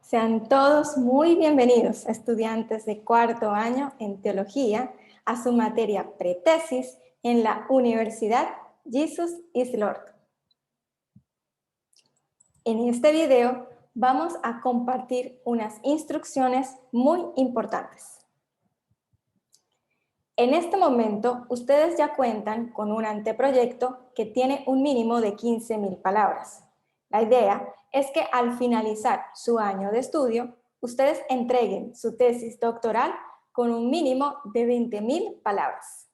Sean todos muy bienvenidos, estudiantes de cuarto año en Teología, a su materia pretesis en la Universidad Jesus is Lord. En este video vamos a compartir unas instrucciones muy importantes. En este momento, ustedes ya cuentan con un anteproyecto que tiene un mínimo de 15,000 palabras. La idea es que al finalizar su año de estudio, ustedes entreguen su tesis doctoral con un mínimo de 20,000 palabras.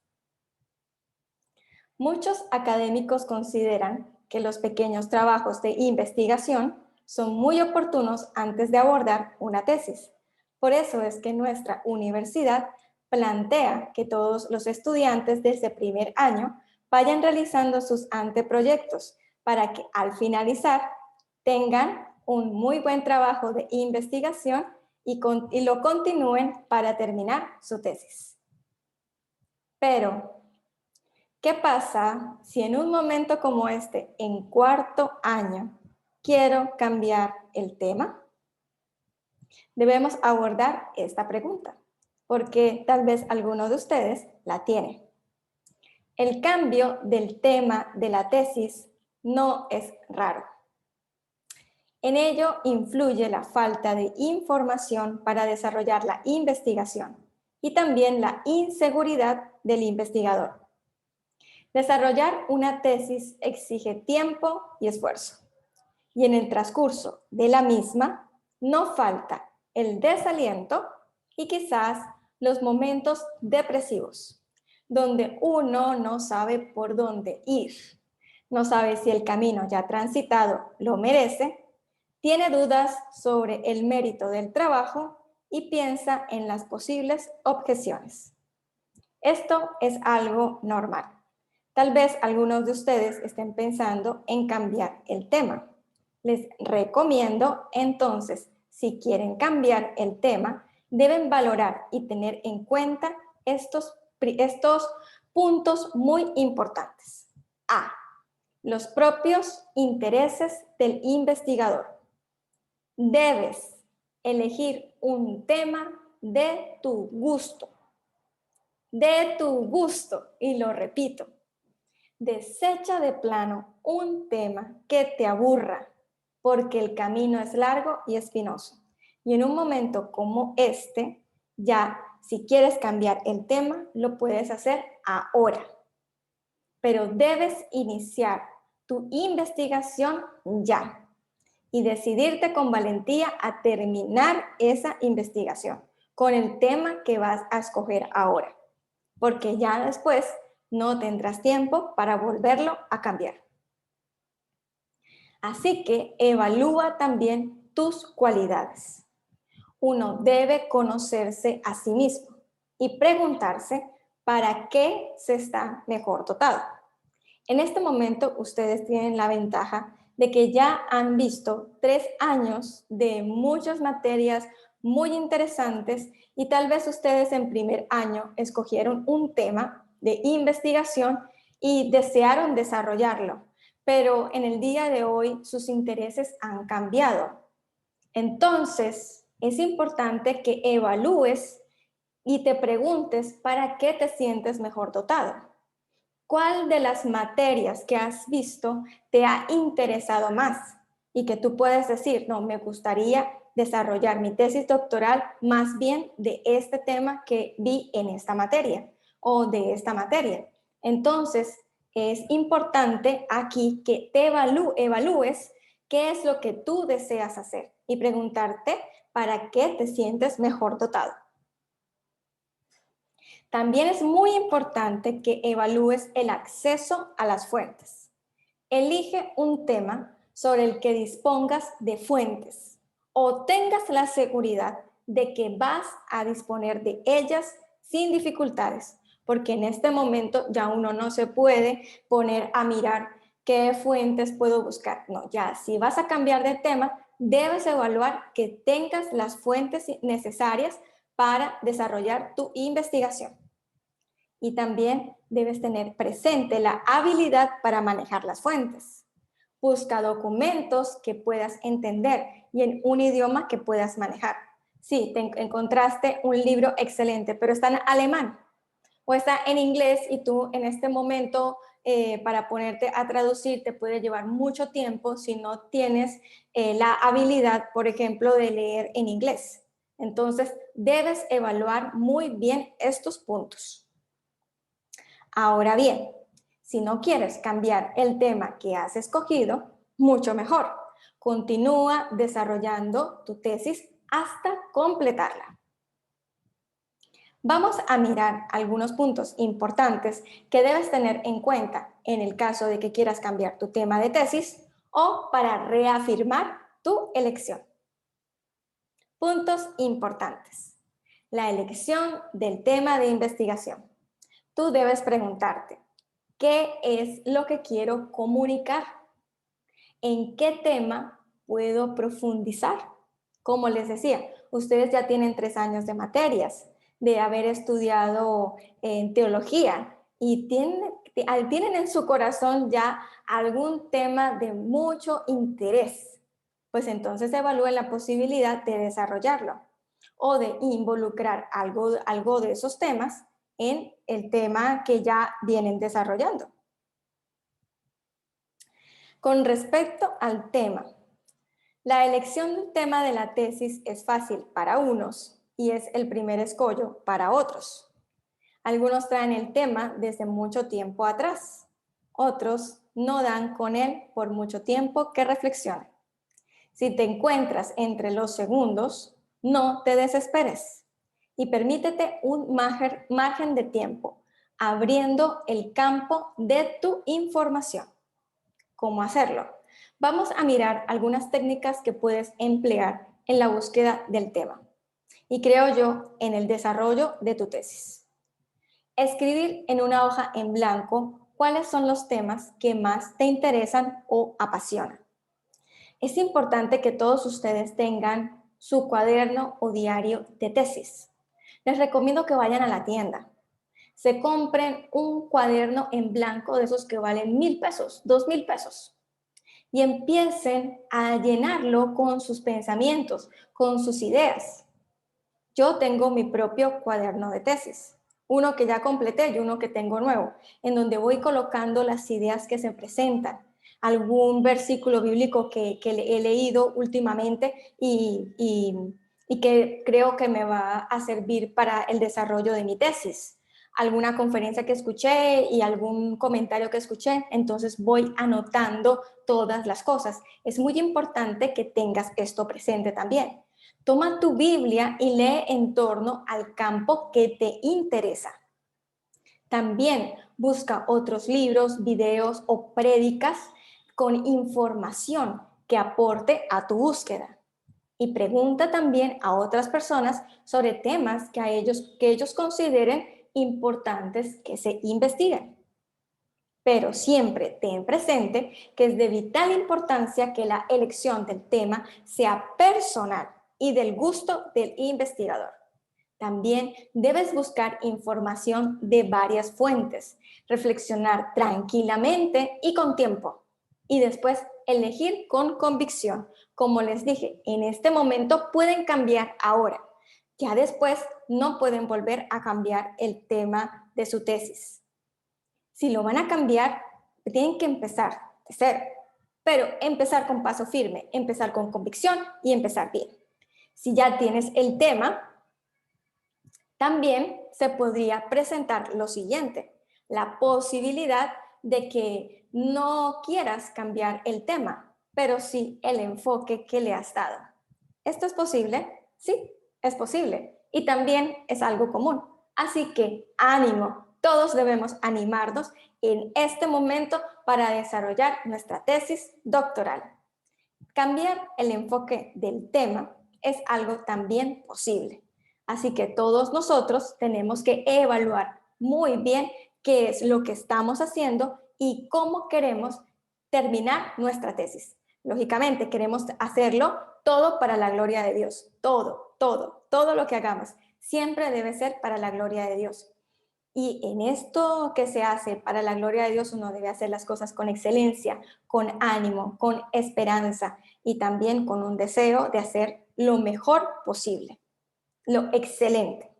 Muchos académicos consideran que los pequeños trabajos de investigación son muy oportunos antes de abordar una tesis. Por eso es que nuestra universidad plantea que todos los estudiantes desde primer año vayan realizando sus anteproyectos para que al finalizar tengan un muy buen trabajo de investigación y lo continúen para terminar su tesis. Pero, ¿qué pasa si en un momento como este, en cuarto año, quiero cambiar el tema? Debemos abordar esta pregunta, porque tal vez alguno de ustedes la tiene. El cambio del tema de la tesis no es raro. En ello influye la falta de información para desarrollar la investigación y también la inseguridad del investigador. Desarrollar una tesis exige tiempo y esfuerzo, y en el transcurso de la misma no falta el desaliento y quizás los momentos depresivos, donde uno no sabe por dónde ir, no sabe si el camino ya transitado lo merece, tiene dudas sobre el mérito del trabajo y piensa en las posibles objeciones. Esto es algo normal. Tal vez algunos de ustedes estén pensando en cambiar el tema. Les recomiendo entonces, si quieren cambiar el tema, deben valorar y tener en cuenta estos puntos muy importantes. A. Los propios intereses del investigador. Debes elegir un tema de tu gusto. De tu gusto, y lo repito. Desecha de plano un tema que te aburra, porque el camino es largo y espinoso. Y en un momento como este, ya si quieres cambiar el tema, lo puedes hacer ahora. Pero debes iniciar tu investigación ya y decidirte con valentía a terminar esa investigación con el tema que vas a escoger ahora, porque ya después no tendrás tiempo para volverlo a cambiar. Así que evalúa también tus cualidades. Uno debe conocerse a sí mismo y preguntarse para qué se está mejor dotado. En este momento ustedes tienen la ventaja de que ya han visto 3 años de muchas materias muy interesantes y tal vez ustedes en primer año escogieron un tema de investigación y desearon desarrollarlo, pero en el día de hoy sus intereses han cambiado. Entonces, es importante que evalúes y te preguntes para qué te sientes mejor dotado. ¿Cuál de las materias que has visto te ha interesado más? Y que tú puedes decir, no, me gustaría desarrollar mi tesis doctoral más bien de este tema que vi en esta materia o de esta materia. Entonces, es importante aquí que te evalúes qué es lo que tú deseas hacer y preguntarte para qué te sientes mejor dotado. También es muy importante que evalúes el acceso a las fuentes. Elige un tema sobre el que dispongas de fuentes o tengas la seguridad de que vas a disponer de ellas sin dificultades, porque en este momento ya uno no se puede poner a mirar qué fuentes puedo buscar. No, ya si vas a cambiar de tema, debes evaluar que tengas las fuentes necesarias para desarrollar tu investigación. Y también debes tener presente la habilidad para manejar las fuentes. Busca documentos que puedas entender y en un idioma que puedas manejar. Sí, te encontraste un libro excelente, pero está en alemán o está en inglés y tú en este momento para ponerte a traducir te puede llevar mucho tiempo si no tienes la habilidad, por ejemplo, de leer en inglés. Entonces, debes evaluar muy bien estos puntos. Ahora bien, si no quieres cambiar el tema que has escogido, mucho mejor. Continúa desarrollando tu tesis hasta completarla. Vamos a mirar algunos puntos importantes que debes tener en cuenta en el caso de que quieras cambiar tu tema de tesis o para reafirmar tu elección. Puntos importantes. La elección del tema de investigación. Tú debes preguntarte, ¿qué es lo que quiero comunicar? ¿En qué tema puedo profundizar? Como les decía, ustedes ya tienen 3 años de materias, de haber estudiado en teología y tienen en su corazón ya algún tema de mucho interés. Pues entonces evalúen la posibilidad de desarrollarlo o de involucrar algo de esos temas en el tema que ya vienen desarrollando. Con respecto al tema, la elección del tema de la tesis es fácil para unos y es el primer escollo para otros. Algunos traen el tema desde mucho tiempo atrás, otros no dan con él por mucho tiempo que reflexionen. Si te encuentras entre los segundos, no te desesperes y permítete un margen de tiempo, abriendo el campo de tu información. ¿Cómo hacerlo? Vamos a mirar algunas técnicas que puedes emplear en la búsqueda del tema y creo yo en el desarrollo de tu tesis. Escribir en una hoja en blanco cuáles son los temas que más te interesan o apasionan. Es importante que todos ustedes tengan su cuaderno o diario de tesis. Les recomiendo que vayan a la tienda, se compren un cuaderno en blanco de esos que valen 1,000 pesos, 2,000 pesos y empiecen a llenarlo con sus pensamientos, con sus ideas. Yo tengo mi propio cuaderno de tesis, uno que ya completé y uno que tengo nuevo, en donde voy colocando las ideas que se presentan, algún versículo bíblico que he leído últimamente y que creo que me va a servir para el desarrollo de mi tesis, alguna conferencia que escuché y algún comentario que escuché, entonces voy anotando todas las cosas. Es muy importante que tengas esto presente también. Toma tu Biblia y lee en torno al campo que te interesa. También busca otros libros, videos o prédicas con información que aporte a tu búsqueda. Y pregunta también a otras personas sobre temas que ellos consideren importantes que se investiguen. Pero siempre ten presente que es de vital importancia que la elección del tema sea personal y del gusto del investigador. También debes buscar información de varias fuentes, reflexionar tranquilamente y con tiempo, y después elegir con convicción. Como les dije, en este momento pueden cambiar ahora. Ya después no pueden volver a cambiar el tema de su tesis. Si lo van a cambiar, tienen que empezar de cero, pero empezar con paso firme, empezar con convicción y empezar bien. Si ya tienes el tema, también se podría presentar lo siguiente, la posibilidad de que no quieras cambiar el tema, pero sí el enfoque que le has dado. ¿Esto es posible? Sí, es posible. Y también es algo común. Así que ánimo, todos debemos animarnos en este momento para desarrollar nuestra tesis doctoral. Cambiar el enfoque del tema es algo también posible. Así que todos nosotros tenemos que evaluar muy bien qué es lo que estamos haciendo y cómo queremos terminar nuestra tesis. Lógicamente, queremos hacerlo todo para la gloria de Dios. Todo lo que hagamos siempre debe ser para la gloria de Dios. Y en esto que se hace para la gloria de Dios, uno debe hacer las cosas con excelencia, con ánimo, con esperanza y también con un deseo de hacer lo mejor posible, lo excelente.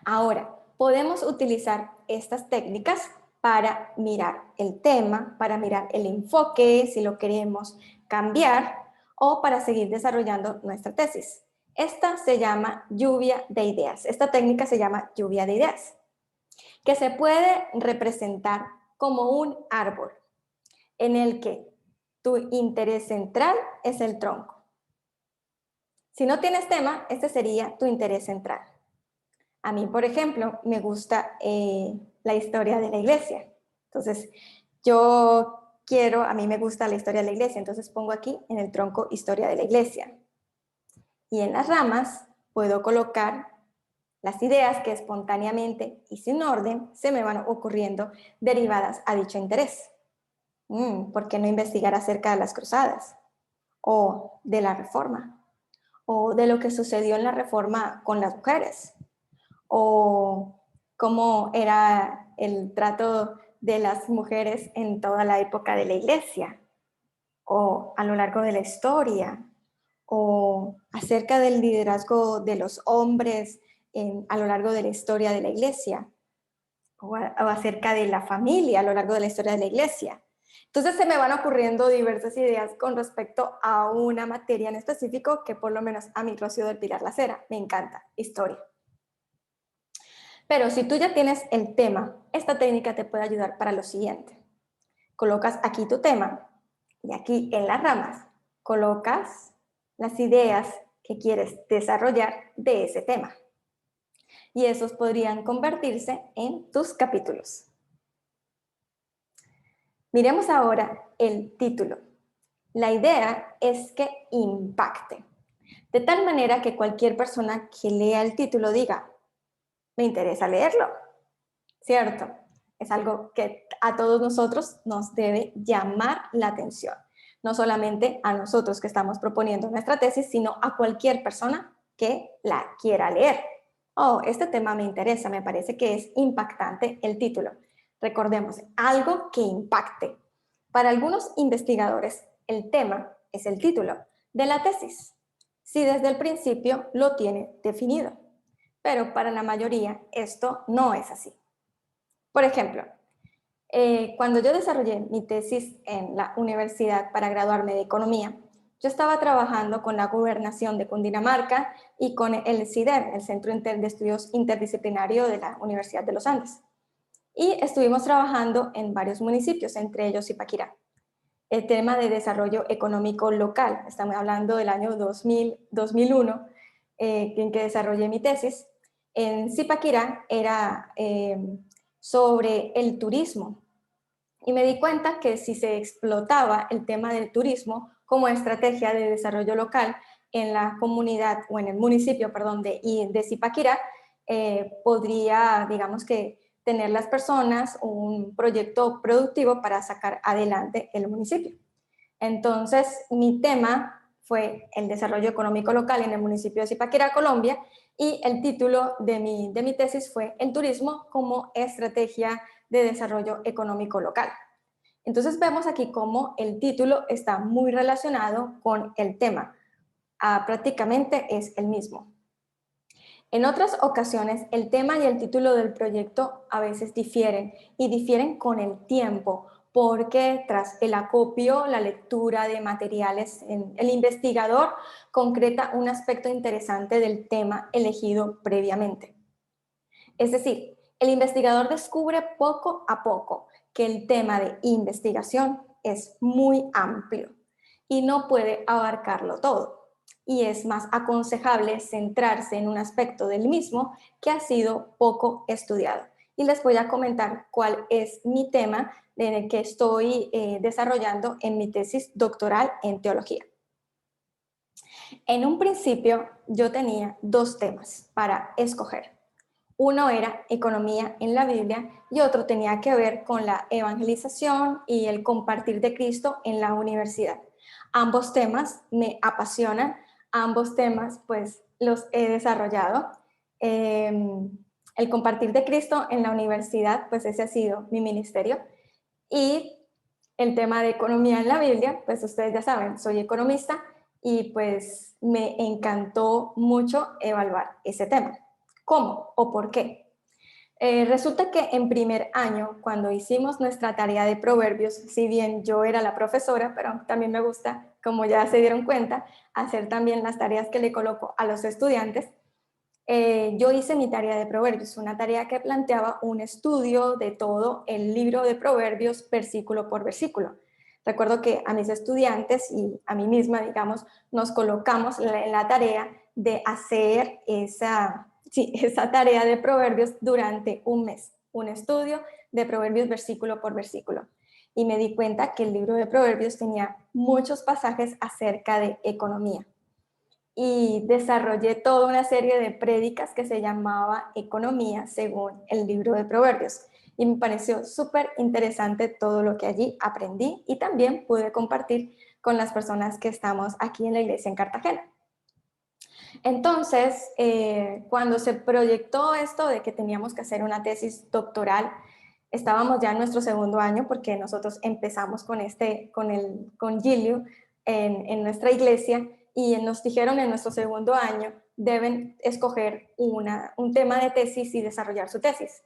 Ahora, podemos utilizar estas técnicas para mirar el tema, para mirar el enfoque, si lo queremos cambiar, o para seguir desarrollando nuestra tesis. Esta se llama lluvia de ideas. Esta técnica se llama lluvia de ideas, que se puede representar como un árbol en el que tu interés central es el tronco. Si no tienes tema, este sería tu interés central. A mí, por ejemplo, me gusta la historia de la iglesia. Entonces, a mí me gusta la historia de la iglesia, entonces pongo aquí en el tronco historia de la iglesia. Y en las ramas puedo colocar las ideas que espontáneamente y sin orden se me van ocurriendo derivadas a dicho interés. ¿Por qué no investigar acerca de las cruzadas? O de la reforma, o de lo que sucedió en la reforma con las mujeres, o cómo era el trato de las mujeres en toda la época de la iglesia, o a lo largo de la historia, o acerca del liderazgo de los hombres a lo largo de la historia de la iglesia, o acerca de la familia a lo largo de la historia de la iglesia. Entonces se me van ocurriendo diversas ideas con respecto a una materia en específico que por lo menos a mí, Rocío del Pilar Lacera, me encanta, historia. Pero si tú ya tienes el tema, esta técnica te puede ayudar para lo siguiente. Colocas aquí tu tema y aquí en las ramas colocas las ideas que quieres desarrollar de ese tema. Y esos podrían convertirse en tus capítulos. Miremos ahora el título. La idea es que impacte, de tal manera que cualquier persona que lea el título diga, me interesa leerlo, ¿cierto? Es algo que a todos nosotros nos debe llamar la atención, no solamente a nosotros que estamos proponiendo nuestra tesis, sino a cualquier persona que la quiera leer. Oh, este tema me interesa, me parece que es impactante el título. Recordemos, algo que impacte. Para algunos investigadores, el tema es el título de la tesis, si desde el principio lo tiene definido. Pero para la mayoría esto no es así. Por ejemplo, cuando yo desarrollé mi tesis en la universidad para graduarme de economía, yo estaba trabajando con la gobernación de Cundinamarca y con el CIDER, el Centro de Estudios Interdisciplinario de la Universidad de los Andes. Y estuvimos trabajando en varios municipios, entre ellos Zipaquirá. El tema de desarrollo económico local, estamos hablando del año 2001, en que desarrollé mi tesis. En Zipaquirá era sobre el turismo. Y me di cuenta que si se explotaba el tema del turismo como estrategia de desarrollo local en la comunidad o en el municipio, perdón, de Zipaquirá, podría, digamos que, tener las personas un proyecto productivo para sacar adelante el municipio. Entonces, mi tema fue el desarrollo económico local en el municipio de Zipaquirá, Colombia, y el título de mi tesis fue El turismo como estrategia de desarrollo económico local. Entonces vemos aquí cómo el título está muy relacionado con el tema. Prácticamente es el mismo. En otras ocasiones, el tema y el título del proyecto a veces difieren y difieren con el tiempo, porque tras el acopio, la lectura de materiales, el investigador concreta un aspecto interesante del tema elegido previamente. Es decir, el investigador descubre poco a poco que el tema de investigación es muy amplio y no puede abarcarlo todo. Y es más aconsejable centrarse en un aspecto del mismo que ha sido poco estudiado. Y les voy a comentar cuál es mi tema en el que estoy desarrollando en mi tesis doctoral en teología. En un principio yo tenía dos temas para escoger. Uno era economía en la Biblia y otro tenía que ver con la evangelización y el compartir de Cristo en la universidad. Ambos temas me apasionan, ambos temas pues los he desarrollado. el compartir de Cristo en la universidad, pues ese ha sido mi ministerio. Y el tema de economía en la Biblia, pues ustedes ya saben, soy economista y pues me encantó mucho evaluar ese tema. ¿Cómo o por qué? Resulta que en primer año, cuando hicimos nuestra tarea de proverbios, si bien yo era la profesora, pero también me gusta, como ya se dieron cuenta, hacer también las tareas que le coloco a los estudiantes, yo hice mi tarea de proverbios, una tarea que planteaba un estudio de todo el libro de proverbios versículo por versículo. Recuerdo que a mis estudiantes y a mí misma, digamos, nos colocamos en la tarea de hacer esa tarea de proverbios durante un mes, un estudio de proverbios versículo por versículo. Y me di cuenta que el libro de proverbios tenía muchos pasajes acerca de economía y desarrollé toda una serie de prédicas que se llamaba Economía según el libro de Proverbios. Y me pareció súper interesante todo lo que allí aprendí y también pude compartir con las personas que estamos aquí en la iglesia en Cartagena. Entonces, cuando se proyectó esto de que teníamos que hacer una tesis doctoral, estábamos ya en nuestro segundo año porque nosotros empezamos con Gilio en nuestra iglesia y nos dijeron en nuestro segundo año deben escoger un tema de tesis y desarrollar su tesis.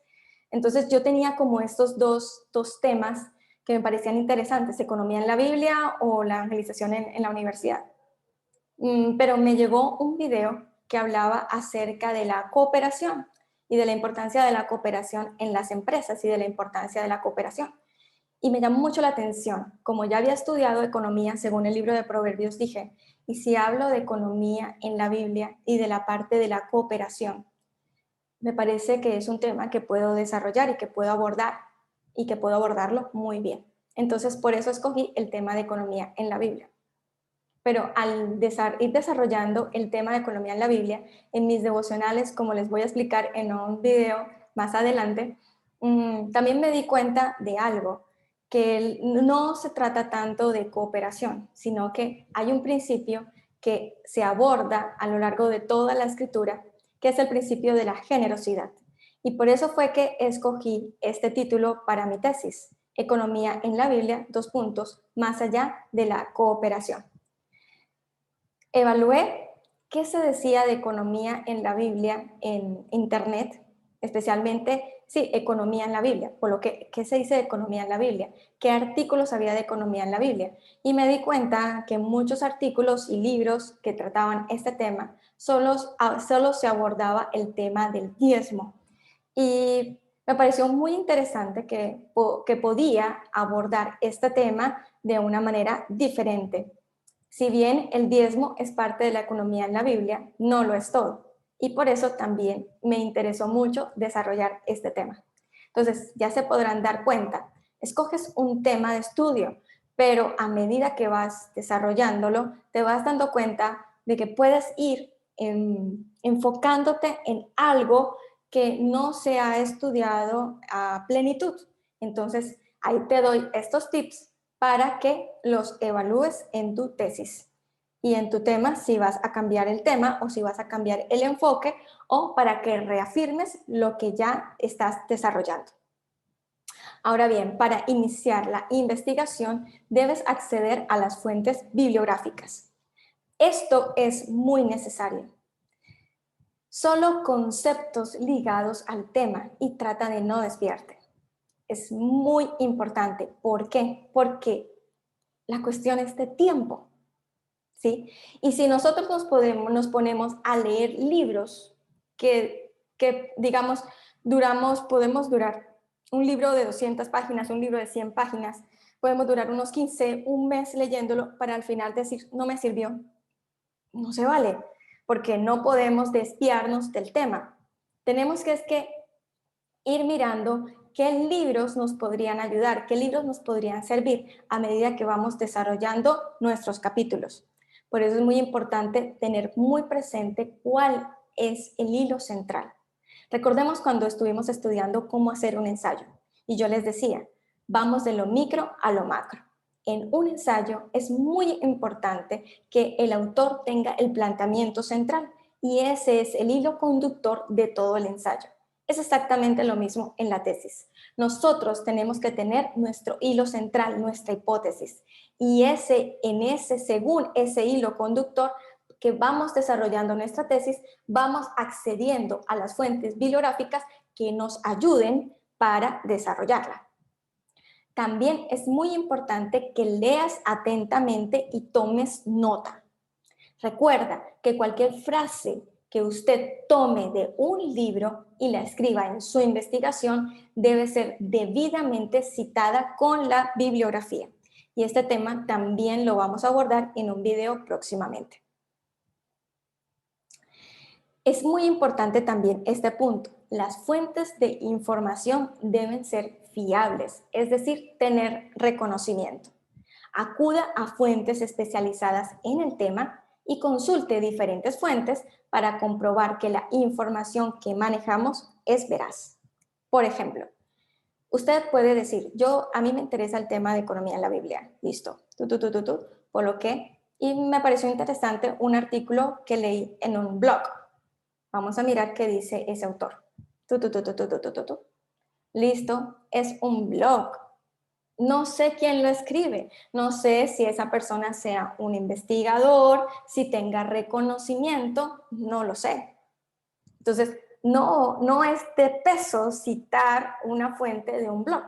Entonces yo tenía como estos dos temas que me parecían interesantes, economía en la Biblia o la evangelización en la universidad. Pero me llegó un video que hablaba acerca de la cooperación y de la importancia de la cooperación en las empresas y de la importancia de la cooperación. Y me llamó mucho la atención. Como ya había estudiado economía según el libro de Proverbios, dije, ¿y si hablo de economía en la Biblia y de la parte de la cooperación? Me parece que es un tema que puedo desarrollar y que puedo abordar y que puedo abordarlo muy bien. Entonces, por eso escogí el tema de economía en la Biblia. Pero al ir desarrollando el tema de economía en la Biblia, en mis devocionales, como les voy a explicar en un video más adelante, también me di cuenta de algo, que no se trata tanto de cooperación, sino que hay un principio que se aborda a lo largo de toda la escritura, que es el principio de la generosidad. Y por eso fue que escogí este título para mi tesis, Economía en la Biblia, más allá de la cooperación. Evalué qué se decía de economía en la Biblia en Internet, especialmente, sí, economía en la Biblia, por lo que, ¿qué se dice de economía en la Biblia? ¿Qué artículos había de economía en la Biblia? Y me di cuenta que muchos artículos y libros que trataban este tema solo se abordaba el tema del diezmo. Y me pareció muy interesante que podía abordar este tema de una manera diferente. Si bien el diezmo es parte de la economía en la Biblia, no lo es todo. Y por eso también me interesó mucho desarrollar este tema. Entonces, ya se podrán dar cuenta, escoges un tema de estudio, pero a medida que vas desarrollándolo, te vas dando cuenta de que puedes ir enfocándote en algo que no se ha estudiado a plenitud. Entonces, ahí te doy estos tips para que los evalúes en tu tesis y en tu tema si vas a cambiar el tema o si vas a cambiar el enfoque o para que reafirmes lo que ya estás desarrollando. Ahora bien, para iniciar la investigación debes acceder a las fuentes bibliográficas. Esto es muy necesario. Solo conceptos ligados al tema y trata de no desviarte. Es muy importante. ¿Por qué? Porque la cuestión es de tiempo, ¿sí? Y si nosotros nos ponemos a leer libros que digamos, podemos durar un libro de 200 páginas, un libro de 100 páginas, podemos durar unos 15, un mes leyéndolo para al final decir, no me sirvió. No se vale, porque no podemos desviarnos del tema. Tenemos que ir mirando qué libros nos podrían ayudar, qué libros nos podrían servir a medida que vamos desarrollando nuestros capítulos. Por eso es muy importante tener muy presente cuál es el hilo central. Recordemos cuando estuvimos estudiando cómo hacer un ensayo y yo les decía, vamos de lo micro a lo macro. En un ensayo es muy importante que el autor tenga el planteamiento central y ese es el hilo conductor de todo el ensayo. Es exactamente lo mismo en la tesis. Nosotros tenemos que tener nuestro hilo central, nuestra hipótesis, y según ese hilo conductor que vamos desarrollando nuestra tesis, vamos accediendo a las fuentes bibliográficas que nos ayuden para desarrollarla. También es muy importante que leas atentamente y tomes nota. Recuerda que cualquier frase que usted tome de un libro y la escriba en su investigación debe ser debidamente citada con la bibliografía. Y este tema también lo vamos a abordar en un video próximamente. Es muy importante también este punto. Las fuentes de información deben ser fiables, es decir, tener reconocimiento. Acuda a fuentes especializadas en el tema y consulte diferentes fuentes para comprobar que la información que manejamos es veraz. Por ejemplo, usted puede decir, a mí me interesa el tema de economía en la Biblia, listo, por lo que, y me pareció interesante un artículo que leí en un blog. Vamos a mirar qué dice ese autor. Listo, es un blog. No sé quién lo escribe, no sé si esa persona sea un investigador, si tenga reconocimiento, no lo sé. Entonces, no es de peso citar una fuente de un blog,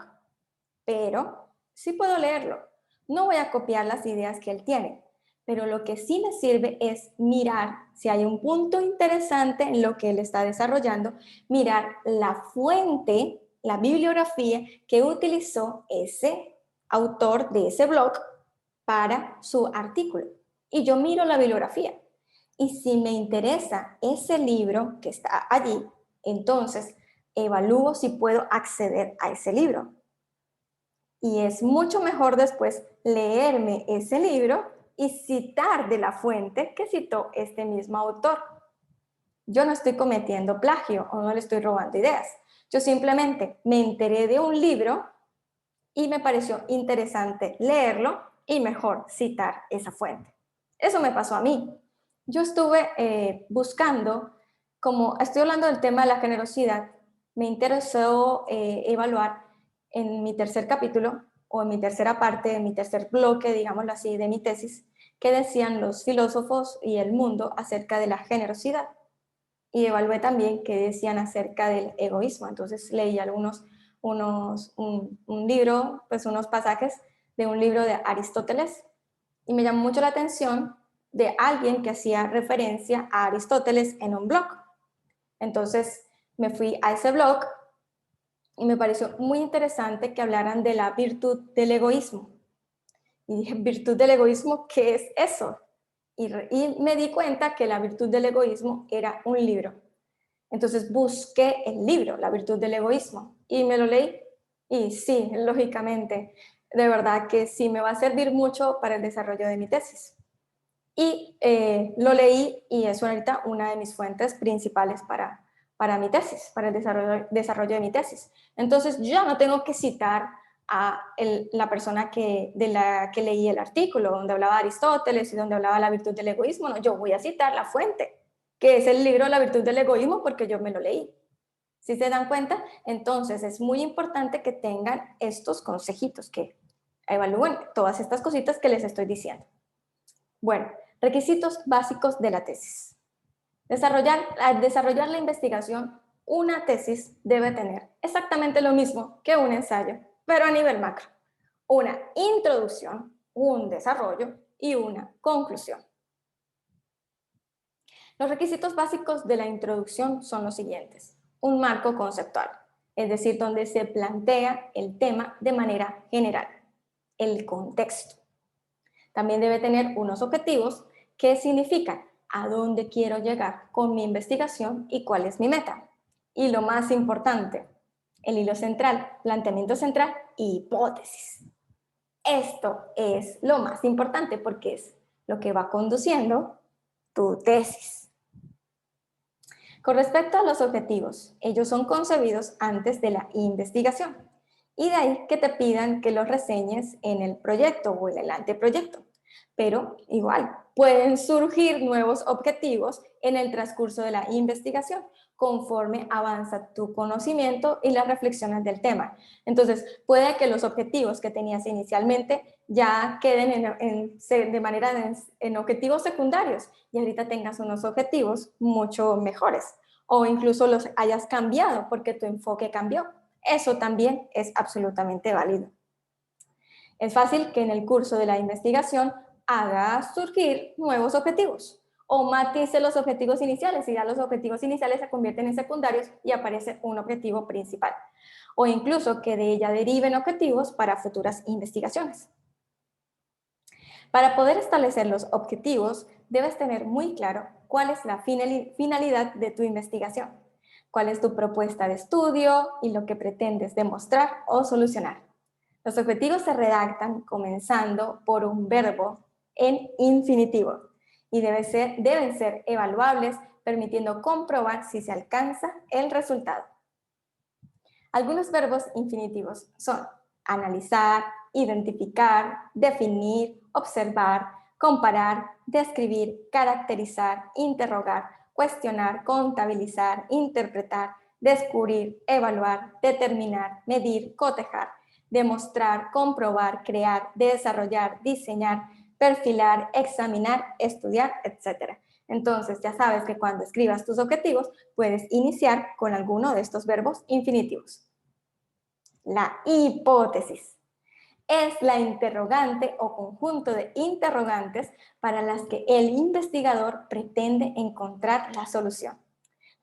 pero sí puedo leerlo. No voy a copiar las ideas que él tiene, pero lo que sí me sirve es mirar si hay un punto interesante en lo que él está desarrollando, mirar la fuente, la bibliografía que utilizó ese autor de ese blog para su artículo. Y yo miro la bibliografía. Y si me interesa ese libro que está allí, entonces evalúo si puedo acceder a ese libro. Y es mucho mejor después leerme ese libro y citar de la fuente que citó este mismo autor. Yo no estoy cometiendo plagio o no le estoy robando ideas. Yo simplemente me enteré de un libro y me pareció interesante leerlo y mejor citar esa fuente. Eso me pasó a mí. Yo estuve buscando, como estoy hablando del tema de la generosidad, me interesó evaluar en mi tercer capítulo o en mi tercera parte, en mi tercer bloque, digámoslo así, de mi tesis, qué decían los filósofos y el mundo acerca de la generosidad. Y evalué también qué decían acerca del egoísmo. Entonces leí un libro, pues unos pasajes de un libro de Aristóteles y me llamó mucho la atención de alguien que hacía referencia a Aristóteles en un blog. Entonces me fui a ese blog y me pareció muy interesante que hablaran de la virtud del egoísmo. Y dije, ¿virtud del egoísmo? ¿Qué es eso? Y me di cuenta que la virtud del egoísmo era un libro. Entonces busqué el libro, La virtud del egoísmo, y me lo leí. Y sí, lógicamente, de verdad que sí me va a servir mucho para el desarrollo de mi tesis. Y lo leí y es ahorita una de mis fuentes principales para mi tesis, para el desarrollo de mi tesis. Entonces yo no tengo que citar a la persona de la que leí el artículo, donde hablaba Aristóteles y donde hablaba la virtud del egoísmo, no, yo voy a citar la fuente, que es el libro La virtud del egoísmo, porque yo me lo leí. ¿Sí se dan cuenta? Entonces es muy importante que tengan estos consejitos, que evalúen todas estas cositas que les estoy diciendo. Bueno, requisitos básicos de la tesis. Al desarrollar la investigación, una tesis debe tener exactamente lo mismo que un ensayo, pero a nivel macro. Una introducción, un desarrollo y una conclusión. Los requisitos básicos de la introducción son los siguientes. Un marco conceptual, es decir, donde se plantea el tema de manera general, el contexto. También debe tener unos objetivos que significan a dónde quiero llegar con mi investigación y cuál es mi meta. Y lo más importante, el hilo central, planteamiento central y hipótesis. Esto es lo más importante porque es lo que va conduciendo tu tesis. Con respecto a los objetivos, ellos son concebidos antes de la investigación y de ahí que te pidan que los reseñes en el proyecto o en el anteproyecto. Pero igual, pueden surgir nuevos objetivos en el transcurso de la investigación, conforme avanza tu conocimiento y las reflexiones del tema. Entonces, puede que los objetivos que tenías inicialmente ya queden en objetivos secundarios y ahorita tengas unos objetivos mucho mejores o incluso los hayas cambiado porque tu enfoque cambió. Eso también es absolutamente válido. Es fácil que en el curso de la investigación haga surgir nuevos objetivos o matice los objetivos iniciales y ya los objetivos iniciales se convierten en secundarios y aparece un objetivo principal. O incluso que de ella deriven objetivos para futuras investigaciones. Para poder establecer los objetivos, debes tener muy claro cuál es la finalidad de tu investigación, cuál es tu propuesta de estudio y lo que pretendes demostrar o solucionar. Los objetivos se redactan comenzando por un verbo en infinitivo y deben ser evaluables, permitiendo comprobar si se alcanza el resultado. Algunos verbos infinitivos son analizar, identificar, definir, observar, comparar, describir, caracterizar, interrogar, cuestionar, contabilizar, interpretar, descubrir, evaluar, determinar, medir, cotejar, demostrar, comprobar, crear, desarrollar, diseñar, perfilar, examinar, estudiar, etc. Entonces, ya sabes que cuando escribas tus objetivos, puedes iniciar con alguno de estos verbos infinitivos. La hipótesis es la interrogante o conjunto de interrogantes para las que el investigador pretende encontrar la solución.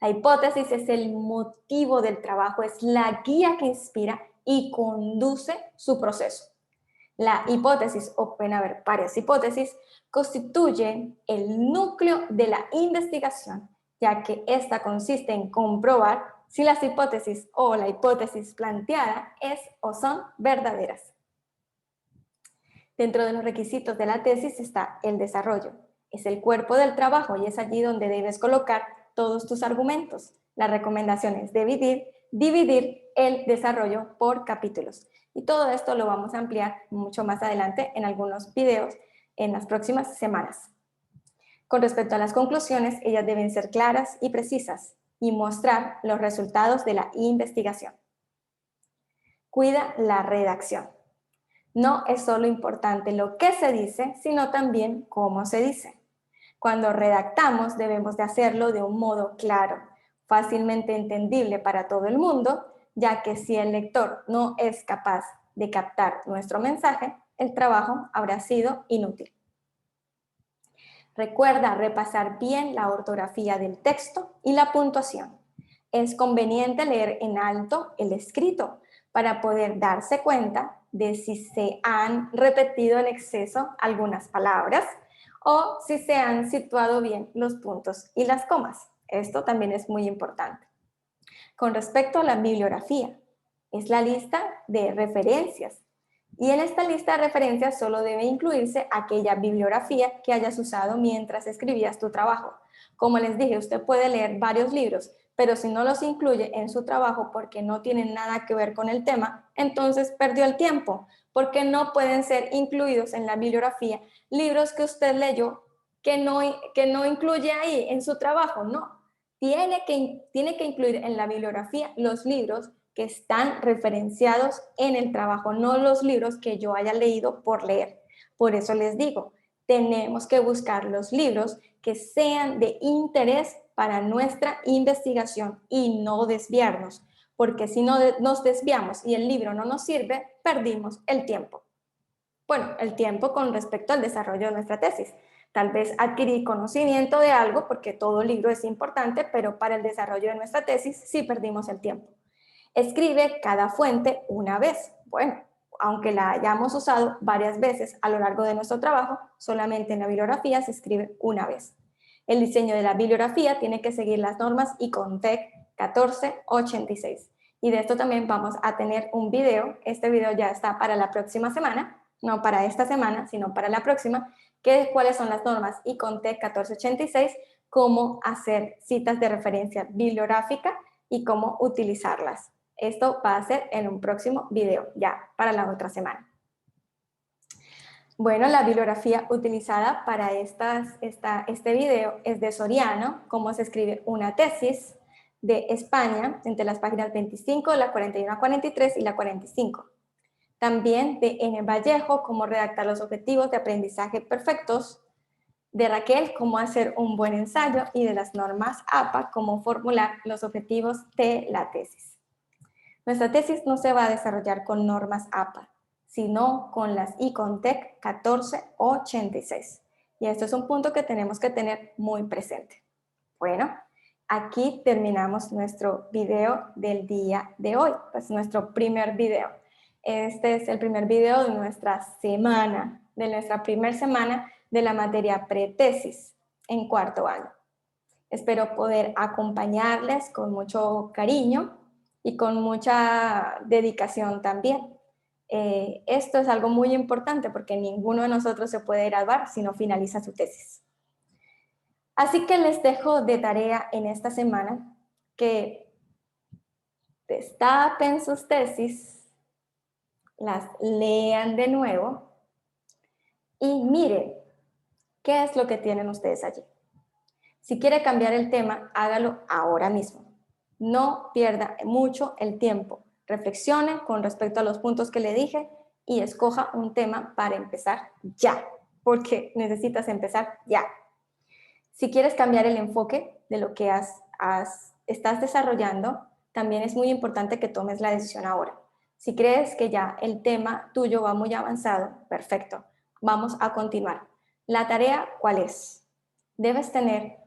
La hipótesis es el motivo del trabajo, es la guía que inspira y conduce su proceso. La hipótesis, o pueden haber varias hipótesis, constituyen el núcleo de la investigación, ya que esta consiste en comprobar si las hipótesis o la hipótesis planteada es o son verdaderas. Dentro de los requisitos de la tesis está el desarrollo. Es el cuerpo del trabajo y es allí donde debes colocar todos tus argumentos. La recomendación es dividir el desarrollo por capítulos. Y todo esto lo vamos a ampliar mucho más adelante en algunos videos en las próximas semanas. Con respecto a las conclusiones, ellas deben ser claras y precisas y mostrar los resultados de la investigación. Cuida la redacción. No es solo importante lo que se dice, sino también cómo se dice. Cuando redactamos debemos de hacerlo de un modo claro, fácilmente entendible para todo el mundo, ya que si el lector no es capaz de captar nuestro mensaje, el trabajo habrá sido inútil. Recuerda repasar bien la ortografía del texto y la puntuación. Es conveniente leer en alto el escrito para poder darse cuenta de si se han repetido en exceso algunas palabras o si se han situado bien los puntos y las comas. Esto también es muy importante. Con respecto a la bibliografía, es la lista de referencias. Y en esta lista de referencias solo debe incluirse aquella bibliografía que hayas usado mientras escribías tu trabajo. Como les dije, usted puede leer varios libros, pero si no los incluye en su trabajo porque no tienen nada que ver con el tema, entonces perdió el tiempo, porque no pueden ser incluidos en la bibliografía libros que usted leyó que no incluye ahí en su trabajo, no. Tiene que incluir en la bibliografía los libros que están referenciados en el trabajo, no los libros que yo haya leído por leer. Por eso les digo, tenemos que buscar los libros que sean de interés para nuestra investigación y no desviarnos, porque si no nos desviamos y el libro no nos sirve, perdimos el tiempo. Bueno, el tiempo con respecto al desarrollo de nuestra tesis. Tal vez adquirí conocimiento de algo, porque todo libro es importante, pero para el desarrollo de nuestra tesis sí perdimos el tiempo. Escribe cada fuente una vez. Bueno, aunque la hayamos usado varias veces a lo largo de nuestro trabajo, solamente en la bibliografía se escribe una vez. El diseño de la bibliografía tiene que seguir las normas ICONTEC 1486. Y de esto también vamos a tener un video. Este video ya está para la próxima semana, no para esta semana, sino para la próxima, cuáles son las normas ICONTEC 1486, cómo hacer citas de referencia bibliográfica y cómo utilizarlas. Esto va a ser en un próximo video, ya para la otra semana. Bueno, la bibliografía utilizada para este video es de Soriano, cómo se escribe una tesis, de España, entre las páginas 25, la 41 a 43 y la 45. También de N. Vallejo, cómo redactar los objetivos de aprendizaje perfectos, de Raquel, cómo hacer un buen ensayo, y de las normas APA, cómo formular los objetivos de la tesis. Nuestra tesis no se va a desarrollar con normas APA, sino con las ICONTEC 1486. Y esto es un punto que tenemos que tener muy presente. Bueno, aquí terminamos nuestro video del día de hoy, pues nuestro primer video. Este es el primer video de nuestra semana, de nuestra primera semana de la materia pretesis en cuarto año. Espero poder acompañarles con mucho cariño y con mucha dedicación también. Esto es algo muy importante porque ninguno de nosotros se puede graduar si no finaliza su tesis. Así que les dejo de tarea en esta semana que destapen sus tesis, las lean de nuevo y miren qué es lo que tienen ustedes allí. Si quiere cambiar el tema, hágalo ahora mismo. No pierda mucho el tiempo. Reflexione con respecto a los puntos que le dije y escoja un tema para empezar ya, porque necesitas empezar ya. Si quieres cambiar el enfoque de lo que estás desarrollando, también es muy importante que tomes la decisión ahora. Si crees que ya el tema tuyo va muy avanzado, perfecto, vamos a continuar. La tarea, ¿cuál es? Debes tener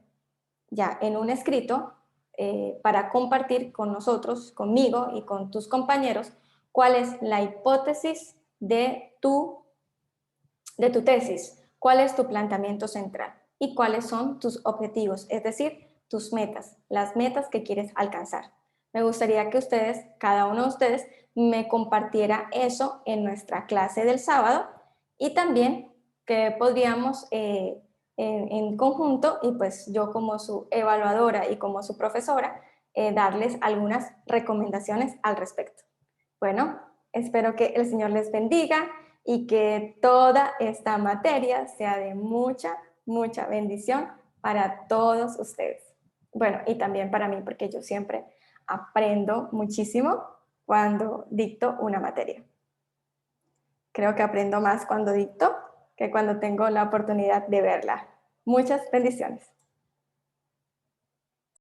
ya en un escrito para compartir con nosotros, conmigo y con tus compañeros, cuál es la hipótesis de tu tesis, cuál es tu planteamiento central y cuáles son tus objetivos, es decir, tus metas, las metas que quieres alcanzar. Me gustaría que ustedes, cada uno de ustedes, me compartiera eso en nuestra clase del sábado y también que podríamos en conjunto, y pues yo como su evaluadora y como su profesora, darles algunas recomendaciones al respecto. Bueno, espero que el Señor les bendiga y que toda esta materia sea de mucha, mucha bendición para todos ustedes. Bueno, y también para mí, porque yo siempre aprendo muchísimo cuando dicto una materia. Creo que aprendo más cuando dicto que cuando tengo la oportunidad de verla. Muchas bendiciones.